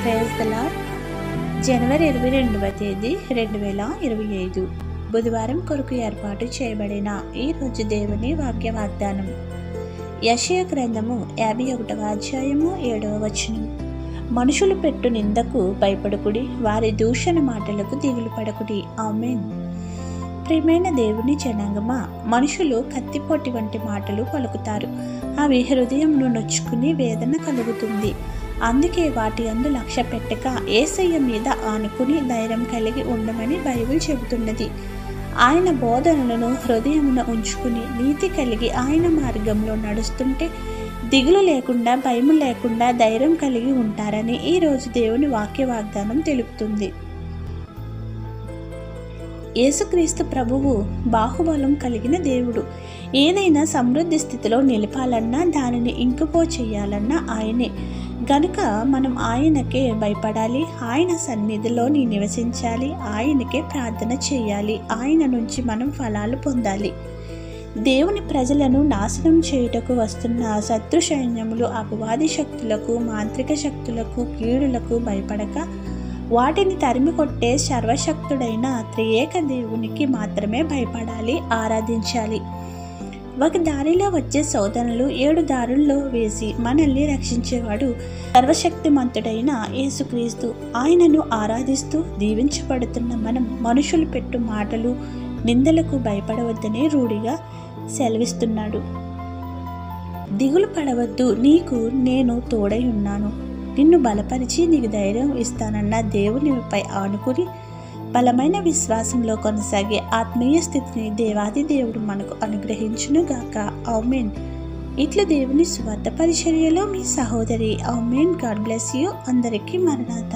Praise the Lord. జనవరి 22వ తేదీ 2025 బుధవారం కొరకు ఏర్పాటు చేయబడిన ఈరోజు దేవుని వాక్య వాగ్దానం. యెషయా గ్రంథము 51వ అధ్యాయము 7వ వచనం. మనుషులు పెట్టు నిందకు భయపడకుడి, వారి దూషణ మాటలకు దిగులు పడకుడి. ఆమేన్. ప్రియమైన దేవుని జనాంగమా, మనుషులు కత్తిపోటి వంటి మాటలు పలుకుతారు. అవి హృదయంను నొచ్చుకుని వేదన కలుగుతుంది. అందుకే వాటి అందు లక్ష్య పెట్టక యేసయ్య మీద ఆనుకుని ధైర్యం కలిగి ఉండమని బైబిల్ చెబుతున్నది. ఆయన బోధనలను హృదయమున ఉంచుకుని నీతి కలిగి ఆయన మార్గంలో నడుస్తుంటే దిగులు లేకుండా, భయం లేకుండా ధైర్యం కలిగి ఉంటారని ఈరోజు దేవుని వాక్య వాగ్దానం తెలుపుతుంది. యేసుక్రీస్తు ప్రభువు బాహుబలం కలిగిన దేవుడు. ఏదైనా సమృద్ధి స్థితిలో నిలపాలన్నా, దానిని ఇంకిపో చేయాలన్నా ఆయనే గనుక మనం ఆయనకే భయపడాలి, ఆయన సన్నిధిలో నివసించాలి, ఆయనకే ప్రార్థన చేయాలి, ఆయన నుంచి మనం ఫలాలు పొందాలి. దేవుని ప్రజలను నాశనం చేయుటకు వస్తున్న శత్రు సైన్యములు, అపవాది శక్తులకు, మాంత్రిక శక్తులకు, కీడులకు భయపడక వాటిని తరిమి కొట్టే సర్వశక్తుడైన త్రియేక దేవునికి మాత్రమే భయపడాలి, ఆరాధించాలి. ఒక దారిలో వచ్చే శోధనలు 7 దారుల్లో వేసి మనల్ని రక్షించేవాడు సర్వశక్తిమంతుడైన యేసుక్రీస్తు. ఆయనను ఆరాధిస్తూ దీవించబడుతున్న మనం మనుషులు పెట్టు మాటలు, నిందలకు భయపడవద్దని రూఢిగా సెలవిస్తున్నాడు. దిగులు పడవద్దు, నీకు నేను తోడై ఉన్నాను, నిన్ను బలపరిచి నీకు ధైర్యం ఇస్తానన్న దేవునిపై ఆనుకుని బలమైన విశ్వాసంలో కొనసాగే ఆత్మీయ స్థితిని దేవాది దేవుడు మనకు అనుగ్రహించునుగాక. ఆమేన్. ఇట్లా దేవుని సువార్త పరిచర్యలో మీ సహోదరి. ఆమేన్. God bless you. అందరికీ మరణాత.